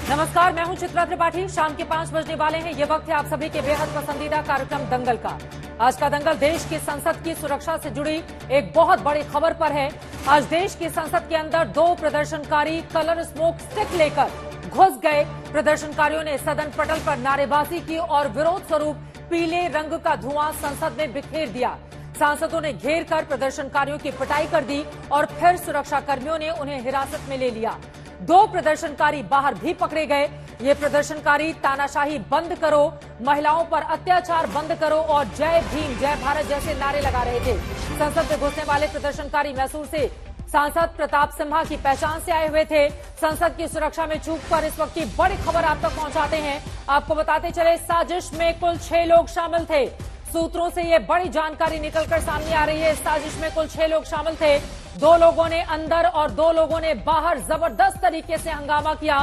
नमस्कार, मैं हूं चित्रा त्रिपाठी। शाम के 5 बजने वाले हैं। ये वक्त है आप सभी के बेहद पसंदीदा कार्यक्रम दंगल का। आज का दंगल देश की संसद की सुरक्षा से जुड़ी एक बहुत बड़ी खबर पर है। आज देश की संसद के अंदर 2 प्रदर्शनकारी कलर स्मोक स्टिक लेकर घुस गए। प्रदर्शनकारियों ने सदन पटल पर नारेबाजी की और विरोध स्वरूप पीले रंग का धुआं संसद में बिखेर दिया। सांसदों ने घेर कर प्रदर्शनकारियों की पिटाई कर दी और फिर सुरक्षा कर्मियों ने उन्हें हिरासत में ले लिया। 2 प्रदर्शनकारी बाहर भी पकड़े गए। ये प्रदर्शनकारी तानाशाही बंद करो, महिलाओं पर अत्याचार बंद करो और जय भीम जय भारत जैसे नारे लगा रहे थे। संसद में घुसने वाले प्रदर्शनकारी मैसूर से सांसद प्रताप सिम्हा की पहचान से आए हुए थे। संसद की सुरक्षा में चूक पर इस वक्त की बड़ी खबर आप तक पहुंचाते हैं। आपको बताते चले, साजिश में कुल 6 लोग शामिल थे। सूत्रों से ये बड़ी जानकारी निकलकर सामने आ रही है। इस साजिश में कुल 6 लोग शामिल थे। 2 लोगों ने अंदर और 2 लोगों ने बाहर जबरदस्त तरीके से हंगामा किया,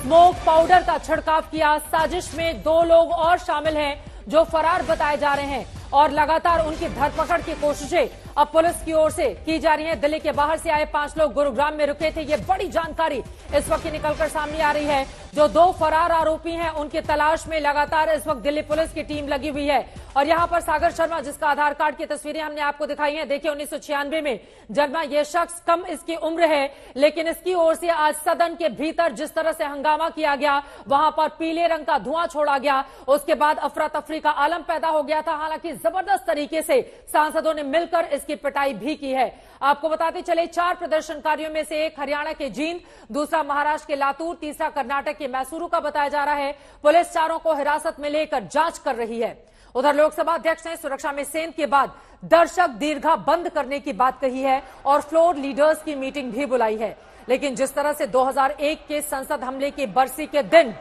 स्मोक पाउडर का छिड़काव किया। साजिश में 2 लोग और शामिल हैं जो फरार बताए जा रहे हैं और लगातार उनकी धरपकड़ की कोशिशें अब पुलिस की ओर से की जा रही है। दिल्ली के बाहर से आए 5 लोग गुरुग्राम में रुके थे। ये बड़ी जानकारी इस वक्त निकलकर सामने आ रही है। जो 2 फरार आरोपी हैं उनकी तलाश में लगातार इस वक्त दिल्ली पुलिस की टीम लगी हुई है। और यहां पर सागर शर्मा, जिसका आधार कार्ड की तस्वीरें हमने आपको दिखाई हैं, देखिए 1996 में जन्मा ये शख्स, कम इसकी उम्र है, लेकिन इसकी ओर से आज सदन के भीतर जिस तरह से हंगामा किया गया, वहां पर पीले रंग का धुआं छोड़ा गया, उसके बाद अफरा तफरी का आलम पैदा हो गया था। हालांकि जबरदस्त तरीके से सांसदों ने मिलकर इसकी पिटाई भी की है। आपको बताते चले, 4 प्रदर्शनकारियों में से एक हरियाणा के जींद, दूसरा महाराष्ट्र के लातूर, तीसरा कर्नाटक के मैसूरू का बताया जा रहा है। पुलिस चारों को हिरासत में लेकर जांच कर रही है। उधर लोकसभा अध्यक्ष ने सुरक्षा में सेंध के बाद दर्शक दीर्घा बंद करने की बात कही है और फ्लोर लीडर्स की मीटिंग भी बुलाई है। लेकिन जिस तरह से 2001 के संसद हमले की बरसी के दिन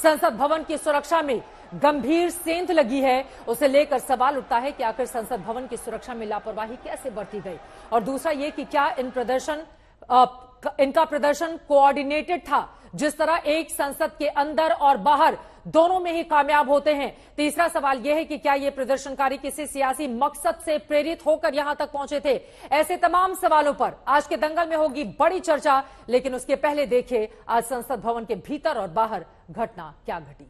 संसद भवन की सुरक्षा में गंभीर सेंध लगी है, उसे लेकर सवाल उठता है कि आखिर संसद भवन की सुरक्षा में लापरवाही कैसे बरती गई। और दूसरा ये कि क्या इनका प्रदर्शन कोऑर्डिनेटेड था, जिस तरह एक संसद के अंदर और बाहर दोनों में ही कामयाब होते हैं। तीसरा सवाल यह है कि क्या ये प्रदर्शनकारी किसी सियासी मकसद से प्रेरित होकर यहां तक पहुंचे थे। ऐसे तमाम सवालों पर आज के दंगल में होगी बड़ी चर्चा। लेकिन उसके पहले देखिए आज संसद भवन के भीतर और बाहर घटना क्या घटी।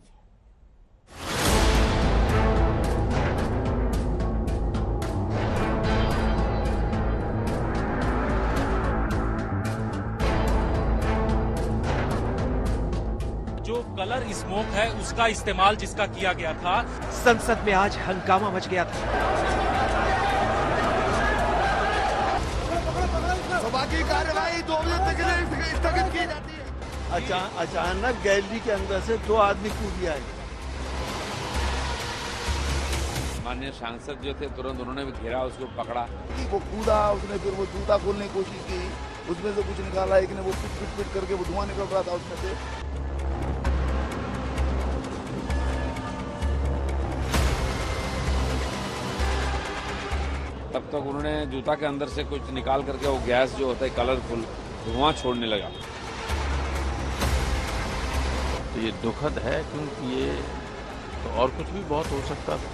जो कलर स्मोक है उसका इस्तेमाल जिसका किया गया था। संसद में आज हंगामा मच गया था। सभा की कार्यवाही 2 बजे तक स्थगित की जाती है। अचानक गैलरी के अंदर से 2 आदमी कूद आए। माननीय सांसद जो थे तुरंत उन्होंने भी घेरा, उसको पकड़ा। वो कूदा, उसने फिर वो जूता खोलने की कोशिश की, उसमें से कुछ निकाला, एक ने वो पिट करके वो धुआं निकल रहा था उसमें से। तब तक उन्होंने जूता के अंदर से कुछ निकाल करके वो गैस जो होता है कलरफुल धुआं छोड़ने लगा। तो ये दुखद है, क्योंकि ये तो और कुछ भी बहुत हो सकता था।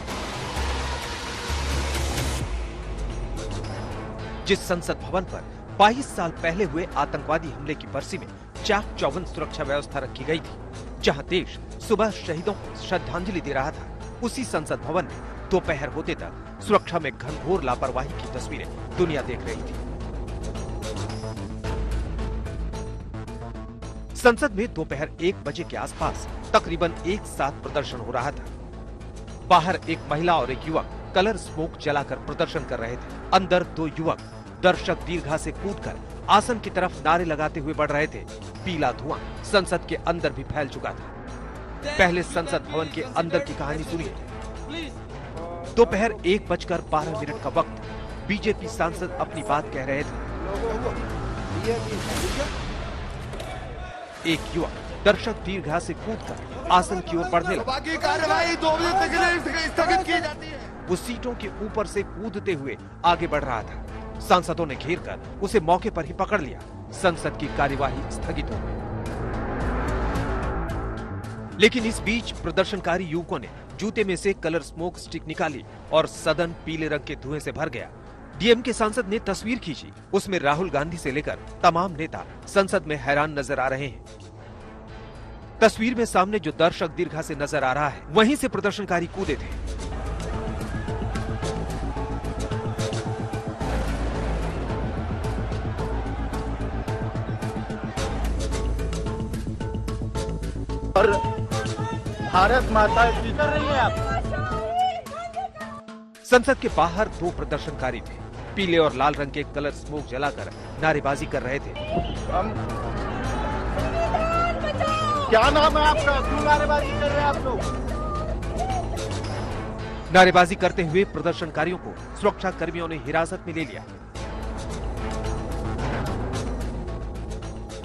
जिस संसद भवन पर 22 साल पहले हुए आतंकवादी हमले की बरसी में चाक चौबंद सुरक्षा व्यवस्था रखी गई थी, जहां देश सुबह शहीदों को श्रद्धांजलि दे रहा था, उसी संसद भवन में दोपहर होते तक सुरक्षा में घनघोर लापरवाही की तस्वीरें दुनिया देख रही थी। संसद में दोपहर 1 बजे के आसपास तकरीबन एक साथ प्रदर्शन हो रहा था। बाहर एक महिला और एक युवक कलर स्मोक जलाकर प्रदर्शन कर रहे थे। अंदर 2 युवक दर्शक दीर्घा से कूदकर आसन की तरफ नारे लगाते हुए बढ़ रहे थे। पीला धुआं संसद के अंदर भी फैल चुका था। पहले संसद भवन के अंदर की कहानी सुनिए। दोपहर 1:12 का वक्त बीजेपी सांसद अपनी बात कह रहे थे। एक युवक दर्शक दीर्घा से कूदकर आसन की ओर बढ़ने लगा। बाकी कार्यवाही 2 बजे तक स्थगित की जाती है। वो सीटों के ऊपर से कूदते हुए आगे बढ़ रहा था। सांसदों ने घेरकर उसे मौके पर ही पकड़ लिया। संसद की कार्यवाही स्थगित हो गई। लेकिन इस बीच प्रदर्शनकारी युवकों ने जूते में से कलर स्मोक स्टिक निकाली और सदन पीले रंग के धुएं से भर गया। डीएमके सांसद ने तस्वीर खींची। उसमें राहुल गांधी से लेकर तमाम नेता संसद में हैरान नजर आ रहे हैं। तस्वीर में सामने जो दर्शक दीर्घा से नजर आ रहा है, वहीं से प्रदर्शनकारी कूदे थे। और भारत माता की कर रही है आप। संसद के बाहर दो प्रदर्शनकारी थे, पीले और लाल रंग के कलर स्मोक जलाकर नारेबाजी कर रहे थे। क्या नाम है आपका? क्यों नारेबाजी कर रहे हैं आप लोग? नारेबाजी करते हुए प्रदर्शनकारियों को सुरक्षा कर्मियों ने हिरासत में ले लिया।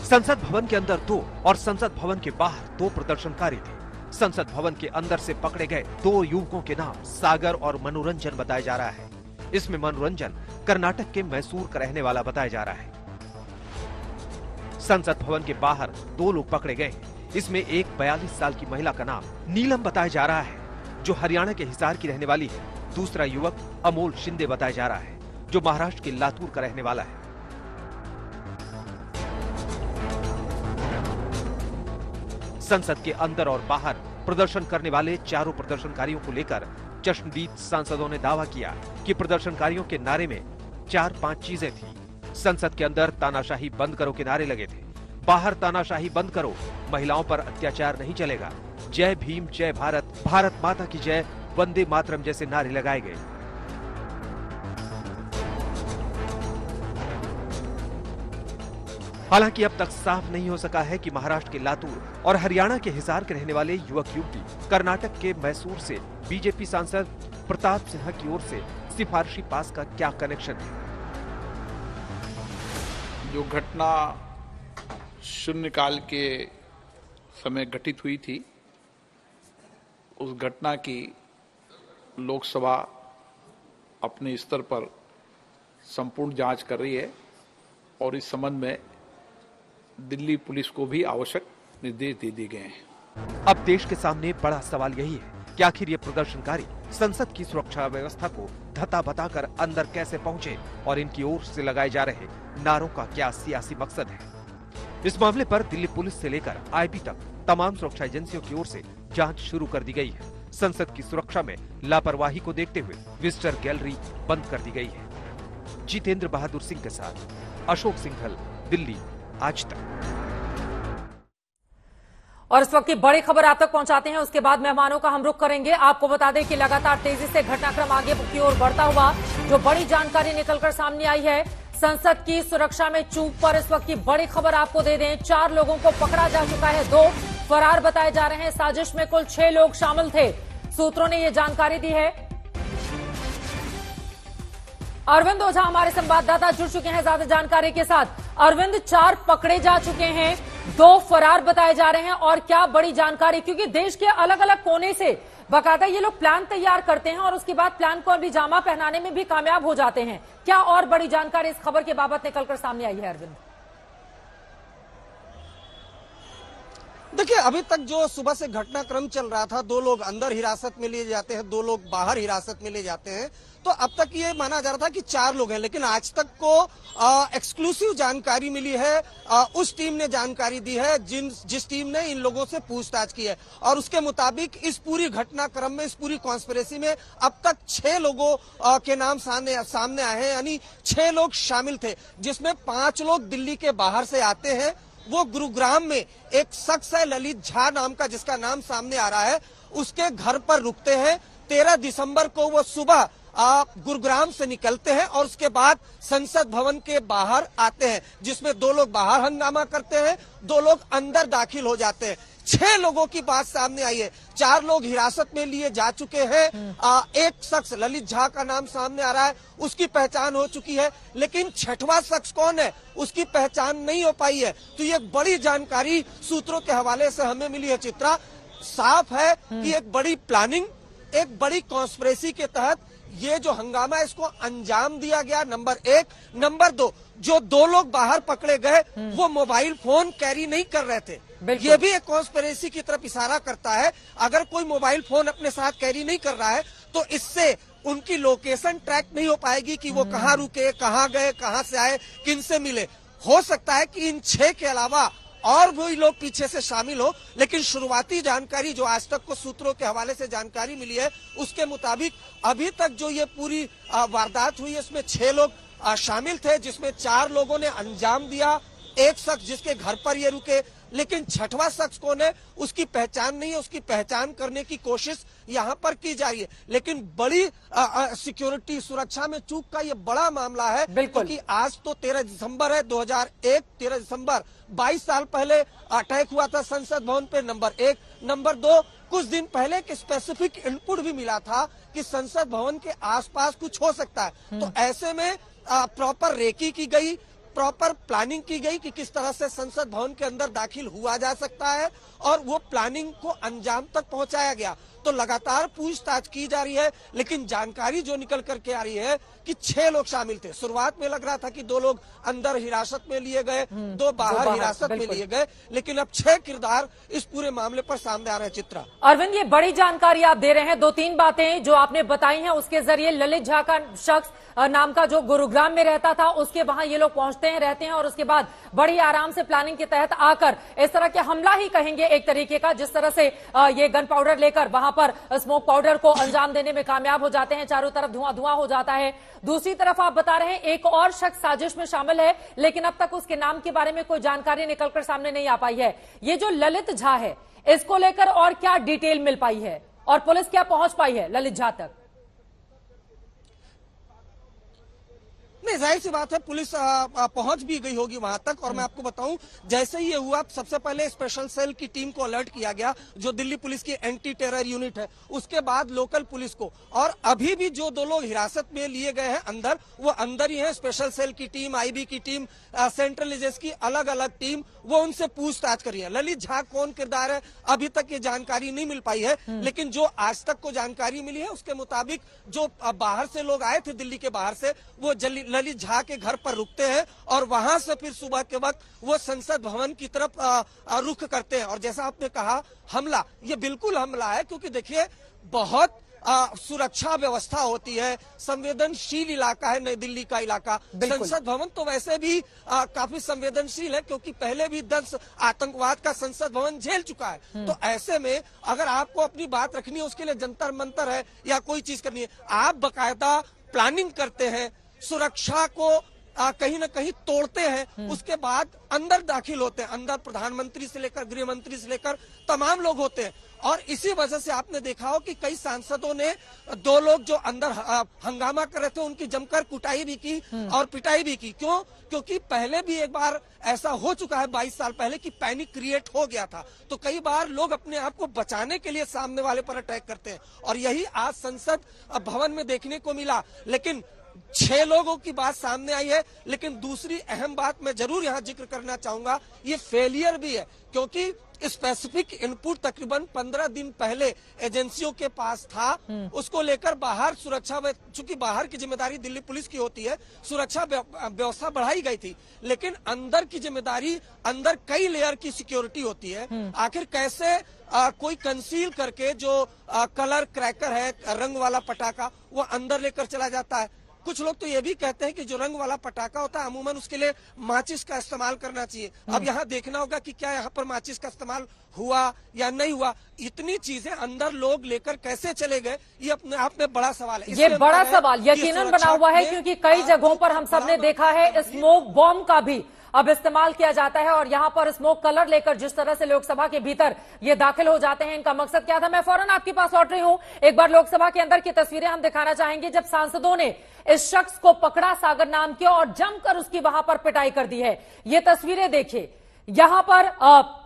संसद भवन के अंदर दो और संसद भवन के बाहर दो प्रदर्शनकारी थे। संसद भवन के अंदर से पकड़े गए दो युवकों के नाम सागर और मनोरंजन बताया जा रहा है। इसमें मनोरंजन कर्नाटक के मैसूर का रहने वाला बताया जा रहा है। संसद भवन के बाहर दो लोग पकड़े गए। इसमें एक 42 साल की महिला का नाम नीलम बताया जा रहा है, जो हरियाणा के हिसार की रहने वाली है। दूसरा युवक अमोल शिंदे बताया जा रहा है, जो महाराष्ट्र के लातूर का रहने वाला है। संसद के अंदर और बाहर प्रदर्शन करने वाले चारों प्रदर्शनकारियों को लेकर चश्मदीद सांसदों ने दावा किया कि प्रदर्शनकारियों के नारे में 4-5 चीजें थी। संसद के अंदर तानाशाही बंद करो के नारे लगे थे, बाहर तानाशाही बंद करो, महिलाओं पर अत्याचार नहीं चलेगा, जय भीम, जय भारत, भारत माता की जय, वंदे मातरम जैसे नारे लगाए गए। हालांकि अब तक साफ नहीं हो सका है कि महाराष्ट्र के लातूर और हरियाणा के हिसार के रहने वाले युवक युवती कर्नाटक के मैसूर से बीजेपी सांसद प्रताप सिन्हा की ओर से सिफारिशी पास का क्या कनेक्शन है। जो घटना शून्यकाल के समय घटित हुई थी, उस घटना की लोकसभा अपने स्तर पर संपूर्ण जांच कर रही है और इस संबंध में दिल्ली पुलिस को भी आवश्यक निर्देश दे दिए गए हैं। अब देश के सामने बड़ा सवाल यही है कि आखिर ये प्रदर्शनकारी संसद की सुरक्षा व्यवस्था को धता बताकर अंदर कैसे पहुंचे और इनकी ओर से लगाए जा रहे नारों का क्या सियासी मकसद है। इस मामले पर दिल्ली पुलिस से लेकर आईबी तक तमाम सुरक्षा एजेंसियों की ओर से जांच शुरू कर दी गई है। संसद की सुरक्षा में लापरवाही को देखते हुए विजिटर गैलरी बंद कर दी गई है। जितेंद्र बहादुर सिंह के साथ अशोक सिंघल, दिल्ली, आज तक। और इस वक्त की बड़ी खबर आप तक पहुंचाते हैं, उसके बाद मेहमानों का हम रुख करेंगे। आपको बता दें कि लगातार तेजी से घटनाक्रम आगे की ओर बढ़ता हुआ जो बड़ी जानकारी निकलकर सामने आई है, संसद की सुरक्षा में चूक पर इस वक्त की बड़ी खबर आपको दे दें। 4 लोगों को पकड़ा जा चुका है, 2 फरार बताए जा रहे हैं। साजिश में कुल 6 लोग शामिल थे, सूत्रों ने यह जानकारी दी है। अरविंद ओझा हमारे संवाददाता जुड़ चुके हैं ज्यादा जानकारी के साथ। अरविंद, 4 पकड़े जा चुके हैं, 2 फरार बताए जा रहे हैं, और क्या बड़ी जानकारी, क्योंकि देश के अलग अलग कोने से बाकायदा ये लोग प्लान तैयार करते हैं और उसके बाद प्लान को अभी जामा पहनाने में भी कामयाब हो जाते हैं। क्या और बड़ी जानकारी इस खबर के बाबत निकलकर सामने आई है अरविंद? देखिए, अभी तक जो सुबह से घटनाक्रम चल रहा था, 2 लोग अंदर हिरासत में लिए जाते हैं, 2 लोग बाहर हिरासत में लिए जाते हैं, तो अब तक ये माना जा रहा था कि 4 लोग हैं। लेकिन आज तक को एक्सक्लूसिव जानकारी मिली है, उस टीम ने जानकारी दी है जिस टीम ने इन लोगों से पूछताछ की है, और उसके मुताबिक इस पूरी घटनाक्रम में, इस पूरी कॉन्स्पिरेसी में अब तक 6 लोगों के नाम सामने आए हैं। यानी 6 लोग शामिल थे, जिसमें 5 लोग दिल्ली के बाहर से आते हैं। वो गुरुग्राम में एक शख्स है ललित झा नाम का, जिसका नाम सामने आ रहा है, उसके घर पर रुकते हैं। 13 दिसंबर को वो सुबह गुरुग्राम से निकलते हैं और उसके बाद संसद भवन के बाहर आते हैं, जिसमें 2 लोग बाहर हंगामा करते हैं, 2 लोग अंदर दाखिल हो जाते हैं। 6 लोगों की बात सामने आई है, 4 लोग हिरासत में लिए जा चुके हैं। एक शख्स ललित झा का नाम सामने आ रहा है, उसकी पहचान हो चुकी है, लेकिन 6वां शख्स कौन है उसकी पहचान नहीं हो पाई है। तो ये बड़ी जानकारी सूत्रों के हवाले से हमें मिली है। चित्रा, साफ है कि एक बड़ी प्लानिंग, एक बड़ी कॉन्स्पिरेसी के तहत ये जो हंगामा है इसको अंजाम दिया गया, नंबर 1। नंबर 2, जो 2 लोग बाहर पकड़े गए वो मोबाइल फोन कैरी नहीं कर रहे थे। ये भी एक कॉन्स्पिरेसी की तरफ इशारा करता है। अगर कोई मोबाइल फोन अपने साथ कैरी नहीं कर रहा है तो इससे उनकी लोकेशन ट्रैक नहीं हो पाएगी कि वो कहाँ रुके, कहाँ गए, कहाँ से आए, किन से मिले। हो सकता है कि इन 6 के अलावा और भी लोग पीछे से शामिल हो, लेकिन शुरुआती जानकारी जो आज तक को सूत्रों के हवाले से जानकारी मिली है उसके मुताबिक अभी तक जो ये पूरी वारदात हुई है इसमें 6 लोग शामिल थे, जिसमें 4 लोगों ने अंजाम दिया, एक शख्स जिसके घर पर ये रुके, लेकिन 6वां शख्स कौन है उसकी पहचान नहीं है। उसकी पहचान करने की कोशिश यहाँ पर की जा रही है, लेकिन बड़ी सिक्योरिटी सुरक्षा में चूक का ये बड़ा मामला है, क्योंकि आज तो 13 दिसंबर है 2001, 13 दिसंबर 22 साल पहले अटैक हुआ था संसद भवन पे, नंबर 1। नंबर 2, कुछ दिन पहले एक स्पेसिफिक इनपुट भी मिला था कि संसद भवन के आसपास कुछ हो सकता है। तो ऐसे में प्रॉपर रेकी की गई, प्रॉपर प्लानिंग की गई कि किस तरह से संसद भवन के अंदर दाखिल हुआ जा सकता है, और वो प्लानिंग को अंजाम तक पहुंचाया गया। तो लगातार पूछताछ की जा रही है, लेकिन जानकारी जो निकल करके आ रही है कि 6 लोग शामिल थे। शुरुआत में लग रहा था कि 2 लोग अंदर हिरासत में लिए गए, 2 बाहर हिरासत में लिए गए, लेकिन अब 6 किरदार इस पूरे मामले पर सामने आ रहे हैं। चित्रा, अरविंद, ये बड़ी जानकारी आप दे रहे हैं। 2-3 बातें जो आपने बताई हैं उसके जरिए ललित झा का शख्स नाम का जो गुरुग्राम में रहता था, उसके वहां ये लोग पहुंचते हैं, रहते हैं, और उसके बाद बड़ी आराम से प्लानिंग के तहत आकर इस तरह के हमला ही कहेंगे एक तरीके का, जिस तरह से ये गन पाउडर लेकर वहां पर स्मोक पाउडर को अंजाम देने में कामयाब हो जाते हैं। चारों तरफ धुआं धुआं हो जाता है। दूसरी तरफ आप बता रहे हैं एक और शख्स साजिश में शामिल है, लेकिन अब तक उसके नाम के बारे में कोई जानकारी निकलकर सामने नहीं आ पाई है। ये जो ललित झा है, इसको लेकर और क्या डिटेल मिल पाई है और पुलिस क्या पहुंच पाई है ललित झा तक? नहीं, जाहिर सी बात है पुलिस पहुंच भी गई होगी वहां तक। और मैं आपको बताऊं, जैसे ही ये हुआ सबसे पहले स्पेशल सेल की टीम को अलर्ट किया गया, जो दिल्ली पुलिस की एंटी टेरर यूनिट है, उसके बाद लोकल पुलिस को, और अभी भी जो 2 लोग हिरासत में लिए गए हैं अंदर, वो अंदर ही है। स्पेशल सेल की टीम, आईबी की टीम, सेंट्रल एजेंसी की अलग अलग टीम, वो उनसे पूछताछ कर रही है। ललित झा कौन किरदार है अभी तक ये जानकारी नहीं मिल पाई है, लेकिन जो आज तक को जानकारी मिली है उसके मुताबिक जो बाहर से लोग आए थे, दिल्ली के बाहर से, वो ललित झा के घर पर रुकते हैं और वहां से फिर सुबह के वक्त वो संसद भवन की तरफ रुख करते हैं। और जैसा आपने कहा हमला, ये बिल्कुल हमला है, क्योंकि देखिए बहुत सुरक्षा व्यवस्था होती है, संवेदनशील इलाका है नई दिल्ली का इलाका। संसद भवन तो वैसे भी काफी संवेदनशील है, क्योंकि पहले भी 10 आतंकवाद का संसद भवन झेल चुका है। तो ऐसे में अगर आपको अपनी बात रखनी है, उसके लिए जंतर मंतर है या कोई चीज करनी है, आप बकायदा प्लानिंग करते हैं, सुरक्षा को कहीं न कहीं तोड़ते हैं, उसके बाद अंदर दाखिल होते हैं। अंदर प्रधानमंत्री से लेकर गृह मंत्री से लेकर तमाम लोग होते हैं, और इसी वजह से आपने देखा हो कि कई सांसदों ने 2 लोग जो अंदर हंगामा कर रहे थे उनकी जमकर कुटाई भी की और पिटाई भी की। क्यों? क्योंकि पहले भी एक बार ऐसा हो चुका है 22 साल पहले कि पैनिक क्रिएट हो गया था। तो कई बार लोग अपने आप को बचाने के लिए सामने वाले पर अटैक करते हैं, और यही आज संसद भवन में देखने को मिला। लेकिन 6 लोगों की बात सामने आई है, लेकिन दूसरी अहम बात मैं जरूर यहाँ जिक्र करना चाहूंगा, ये फेलियर भी है, क्योंकि स्पेसिफिक इनपुट तकरीबन 15 दिन पहले एजेंसियों के पास था। उसको लेकर बाहर सुरक्षा, चूंकि बाहर की जिम्मेदारी दिल्ली पुलिस की होती है, सुरक्षा व्यवस्था बढ़ाई गई थी, लेकिन अंदर की जिम्मेदारी, अंदर कई लेयर की सिक्योरिटी होती है। आखिर कैसे कोई कंसील करके जो कलर क्रैकर है, रंग वाला पटाखा, वो अंदर लेकर चला जाता है। कुछ लोग तो ये भी कहते हैं कि जो रंग वाला पटाखा होता है अमूमन उसके लिए माचिस का इस्तेमाल करना चाहिए। अब यहाँ देखना होगा कि क्या यहाँ पर माचिस का इस्तेमाल हुआ या नहीं हुआ। इतनी चीजें अंदर लोग लेकर कैसे चले गए, ये अपने आप में बड़ा सवाल है। ये बड़ा सवाल यकीनन बना हुआ है, क्योंकि कई जगहों पर हम सबने देखा है स्मोक बॉम्ब का भी अब इस्तेमाल किया जाता है, और यहां पर स्मोक कलर लेकर जिस तरह से लोकसभा के भीतर ये दाखिल हो जाते हैं, इनका मकसद क्या था? मैं फौरन आपके पास लौट रही हूं। एक बार लोकसभा के अंदर की तस्वीरें हम दिखाना चाहेंगे, जब सांसदों ने इस शख्स को पकड़ा, सागर नाम के, और जमकर उसकी वहां पर पिटाई कर दी है। ये तस्वीरें देखिए, यहां पर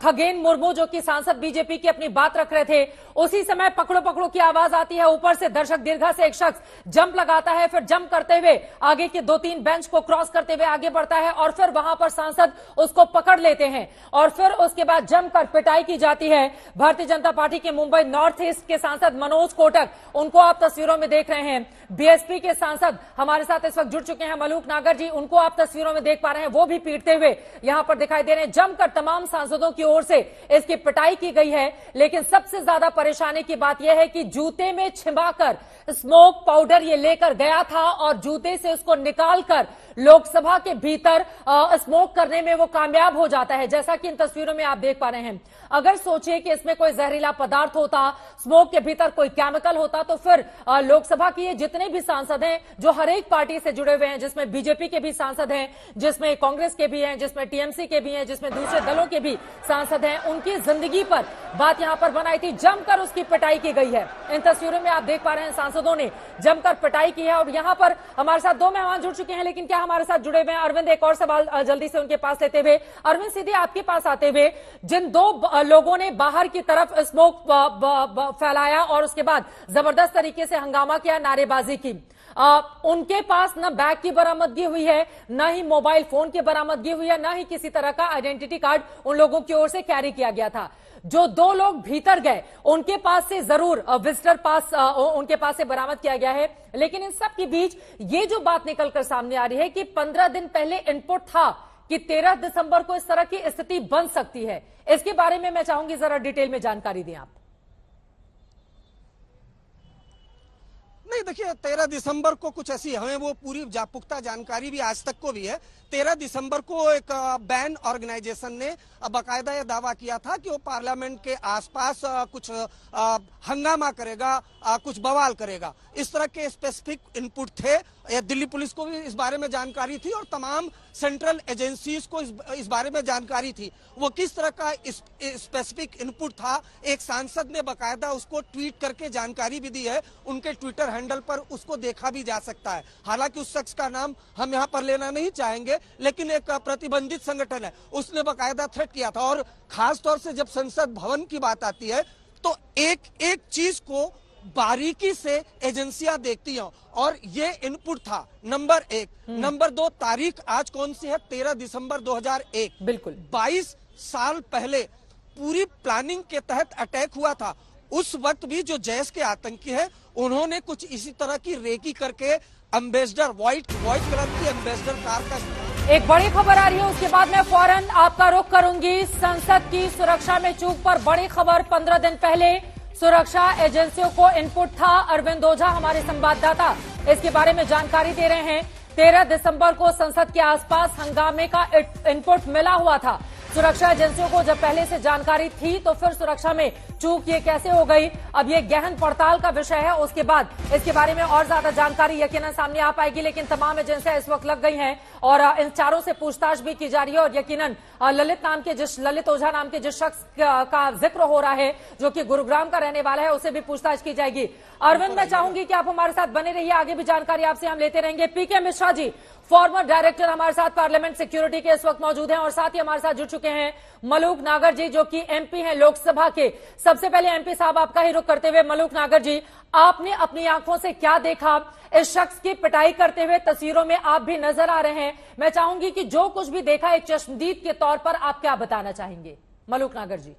खगेन मुर्मू जो कि सांसद बीजेपी की अपनी बात रख रहे थे, उसी समय पकड़ो पकड़ो की आवाज आती है। ऊपर से दर्शक दीर्घा से एक शख्स जंप लगाता है, फिर जंप करते हुए आगे के 2-3 बेंच को क्रॉस करते हुए आगे बढ़ता है, और फिर वहां पर सांसद उसको पकड़ लेते हैं, और फिर उसके बाद जमकर पिटाई की जाती है। भारतीय जनता पार्टी के मुंबई नॉर्थ ईस्ट के सांसद मनोज कोटक, उनको आप तस्वीरों में देख रहे हैं। बीएसपी के सांसद हमारे साथ इस वक्त जुड़ चुके हैं, मलूक नागर जी, उनको आप तस्वीरों में देख पा रहे हैं, वो भी पीटते हुए यहां पर दिखाई दे रहे हैं। जमकर तमाम सांसदों की ओर से इसकी पिटाई की गई है। लेकिन सबसे ज्यादा परेशानी की बात यह है कि जूते में छिपाकर स्मोक पाउडर ये लेकर गया था और जूते से उसको निकालकर लोकसभा के भीतर स्मोक करने में वो कामयाब हो जाता है, जैसा कि इन तस्वीरों में आप देख पा रहे हैं। अगर सोचिए कि इसमें कोई जहरीला पदार्थ होता, स्मोक के भीतर कोई केमिकल होता, तो फिर लोकसभा के ये जितने भी सांसद हैं जो हर एक पार्टी से जुड़े हुए हैं, जिसमें बीजेपी के भी सांसद हैं, जिसमें कांग्रेस के भी हैं, जिसमें टीएमसी के भी हैं, जिसमें दूसरे दलों के भी सांसद हैं, उनकी जिंदगी पर बात यहां पर बनाई थी, जमकर उसकी पिटाई की गई है। इन तस्वीरों में आप देख पा रहे हैं सांसदों ने जमकर पिटाई की है। और यहां पर हमारे साथ दो मेहमान जुड़ चुके हैं, लेकिन क्या हमारे साथ जुड़े हुए हैं अरविंद, एक और सवाल जल्दी से उनके पास लेते हुए। अरविंद, सीधे आपके पास आते हुए, जिन दो लोगों ने बाहर की तरफ स्मोक फैलाया और उसके बाद जबरदस्त तरीके से हंगामा किया, नारेबाजी की, उनके पास न बैग की बरामदगी हुई है, न ही मोबाइल फोन की बरामदगी हुई है, न ही किसी तरह का आइडेंटिटी कार्ड उन लोगों की ओर से कैरी किया गया था। जो दो लोग भीतर गए उनके पास से जरूर विजिटर पास उनके पास से बरामद किया गया है। लेकिन इन सब के बीच ये जो बात निकलकर सामने आ रही है कि 15 दिन पहले इनपुट था कि 13 दिसंबर को इस तरह की स्थिति बन सकती है, इसके बारे में मैं चाहूंगी जरा डिटेल में जानकारी दें आप। नहीं, देखिए 13 दिसंबर को कुछ ऐसी हमें वो पूरी पुख्ता जानकारी भी आज तक को भी है। 13 दिसंबर को एक बैन ऑर्गेनाइजेशन ने बाकायदा यह दावा किया था कि वो पार्लियामेंट के आसपास कुछ हंगामा करेगा, कुछ बवाल करेगा। इस तरह के स्पेसिफिक इनपुट थे। दिल्ली पुलिस को भी इस बारे में जानकारी थी और तमाम सेंट्रल एजेंसीज को इस बारे में जानकारी थी। वो किस तरह का स्पेसिफिक इनपुट था, एक सांसद ने बाकायदा उसको ट्वीट करके जानकारी भी दी है। उनके ट्विटर हैंडल पर उसको देखा भी जा सकता है। हालांकि उस शख्स का नाम हम यहाँ पर लेना नहीं चाहेंगे, लेकिन एक प्रतिबंधित संगठन है, उसने बाकायदा थ्रेट किया था। और खास तौर से जब संसद भवन की बात आती है तो एक एक चीज को बारीकी से एजेंसियां देखती हैं और ये इनपुट था नंबर 1। नंबर 2, तारीख आज कौन सी है? 13 दिसंबर 2001। बिल्कुल 22 साल पहले पूरी प्लानिंग के तहत अटैक हुआ था। उस वक्त भी जो जैश के आतंकी है उन्होंने कुछ इसी तरह की रेकी करके एम्बेसडर व्हाइट कलर की एम्बेसडर कार का एक बड़ी खबर आ रही है, उसके बाद मैं फौरन आपका रुख करूंगी। संसद की सुरक्षा में चूक पर बड़ी खबर। 15 दिन पहले सुरक्षा एजेंसियों को इनपुट था। अरविंद ओझा हमारे संवाददाता इसके बारे में जानकारी दे रहे हैं। 13 दिसंबर को संसद के आसपास हंगामे का इनपुट मिला हुआ था। सुरक्षा एजेंसियों को जब पहले से जानकारी थी तो फिर सुरक्षा में चूक ये कैसे हो गई, अब ये गहन पड़ताल का विषय है। उसके बाद इसके बारे में और ज्यादा जानकारी यकीनन सामने आ पाएगी। लेकिन तमाम एजेंसियां इस वक्त लग गई हैं और इन चारों से पूछताछ भी की जा रही है। और यकीनन ललित ओझा नाम के जिस शख्स का जिक्र हो रहा है जो कि गुरुग्राम का रहने वाला है, उससे भी पूछताछ की जाएगी। अरविंद, मैं चाहूंगी कि आप हमारे साथ बने रहिए, आगे भी जानकारी आपसे हम लेते रहेंगे। पीके मिश्रा जी, फॉर्मर डायरेक्टर, हमारे साथ पार्लियामेंट सिक्योरिटी के इस वक्त मौजूद हैं और साथ ही हमारे साथ जुड़ चुके हैं मलूक नागर जी जो कि एमपी हैं लोकसभा के। सबसे पहले एमपी साहब आपका ही रुख करते हुए, मलूक नागर जी, आपने अपनी आंखों से क्या देखा? इस शख्स की पिटाई करते हुए तस्वीरों में आप भी नजर आ रहे हैं। मैं चाहूंगी कि जो कुछ भी देखा एक चश्मदीद के तौर पर आप क्या बताना चाहेंगे? मलूक नागर जी।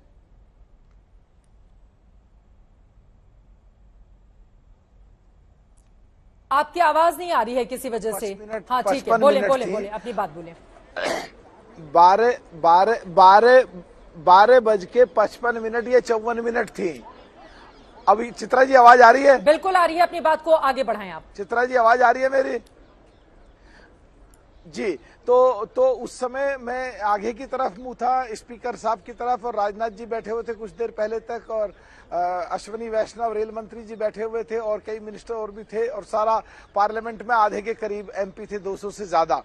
आपकी आवाज नहीं आ रही है किसी वजह से। हाँ ठीक है, बोले अपनी बात बोले। 12:55 या 54 मिनट थी। अभी चित्रा जी आवाज आ रही है? बिल्कुल आ रही है, अपनी बात को आगे बढ़ाएं आप। चित्रा जी आवाज आ रही है मेरी? जी, तो उस समय मैं आगे की तरफ मुंह था, स्पीकर साहब की तरफ, और राजनाथ जी बैठे हुए थे कुछ देर पहले तक, और अश्विनी वैष्णव रेल मंत्री जी बैठे हुए थे, और कई मिनिस्टर और भी थे, और सारा पार्लियामेंट में आधे के करीब एमपी थे, 200 से ज्यादा।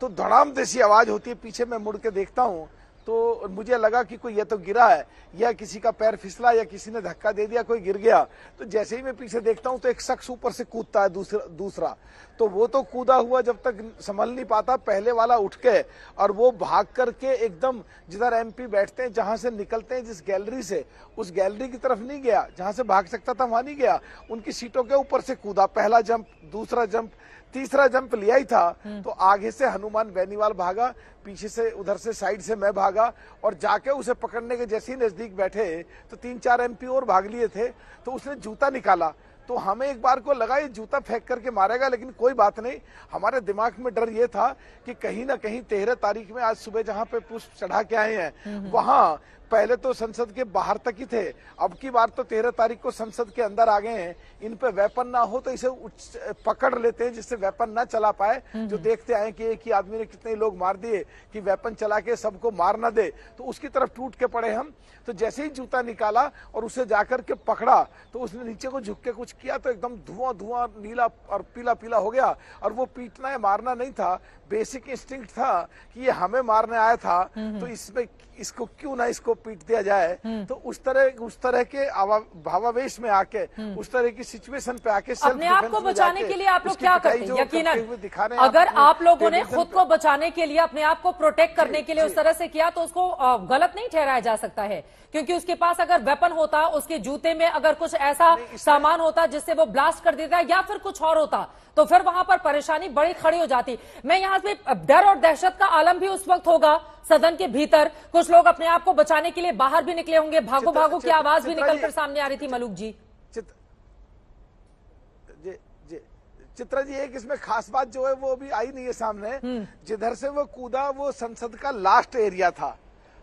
तो धड़ाम जैसी आवाज होती है। पीछे मैं मुड़ के देखता हूँ तो मुझे लगा कि कोई या तो गिरा है या किसी का पैर फिसला या किसी ने धक्का दे दिया, कोई गिर गया। तो जैसे ही मैं पीछे देखता हूं तो एक शख्स ऊपर से कूदता है, दूसरा तो वो तो कूदा हुआ जब तक संभल नहीं पाता, पहले वाला उठ के और वो भाग करके एकदम जिधर एमपी बैठते हैं, जहां से निकलते हैं जिस गैलरी से, उस गैलरी की तरफ नहीं गया, जहां से भाग सकता था वहां नहीं गया, उनकी सीटों के ऊपर से कूदा। पहला जंप, दूसरा जंप, तीसरा जंप लिया ही था तो आगे से हनुमान बेनीवाल भागा, पीछे से उधर से साइड से मैं भागा, और जाके उसे पकड़ने के जैसे ही नजदीक बैठे तो 3-4 एमपी और भाग लिए थे। तो उसने जूता निकाला तो हमें एक बार को लगा ये जूता फेंक करके मारेगा, लेकिन कोई बात नहीं। हमारे दिमाग में डर ये था कि कहीं ना कहीं 13 तारीख में आज सुबह जहां पे पुष्प चढ़ा के आए हैं वहां पहले तो संसद के बाहर तक ही थे, अब की बार तो 13 तारीख को संसद के अंदर आ गए हैं। इन पे वेपन ना हो तो इसे पकड़ लेते हैं जिससे वेपन ना चला पाए। जो देखते आए कि एक ही आदमी ने कितने लोग मार दिए कि वेपन चला के सबको मार ना दे, तो उसकी तरफ टूट के पड़े हम। तो जैसे ही जूता निकाला और उसे जाकर के पकड़ा तो उसने नीचे को झुक के कुछ किया तो एकदम धुआं धुआं नीला और पीला पीला हो गया। और वो पीटना या मारना नहीं था, बेसिक इंस्टिंक्ट था कि ये हमें मारने आया था, तो इसमें इसको क्यों ना इसको पीट दिया जाए। तो उस तरह के भावावेश में आके उस तरह की सिचुएशन पे आके अपने आप को बचाने के लिए आप लोग क्या करते हैं? यकीनन अगर आप लोगों ने खुद को बचाने के लिए, अपने आप को प्रोटेक्ट करने के लिए उस तरह से किया तो उसको गलत नहीं ठहराया जा सकता है, क्योंकि उसके पास अगर वेपन होता, उसके जूते में अगर कुछ ऐसा सामान होता जिससे वो ब्लास्ट कर देता या फिर कुछ और होता तो फिर वहां पर परेशानी बड़ी खड़ी हो जाती। मैं यहाँ पे डर और दहशत का आलम भी उस वक्त होगा सदन के भीतर, कुछ लोग अपने आप को बचाने के लिए बाहर भी निकले होंगे, भागो भागो की आवाज भी निकलकर सामने आ रही थी। मलूक जी, चित्रा जी, एक इसमें खास बात जो है वो अभी आई नहीं है सामने। जिधर से वो कूदा वो संसद का लास्ट एरिया था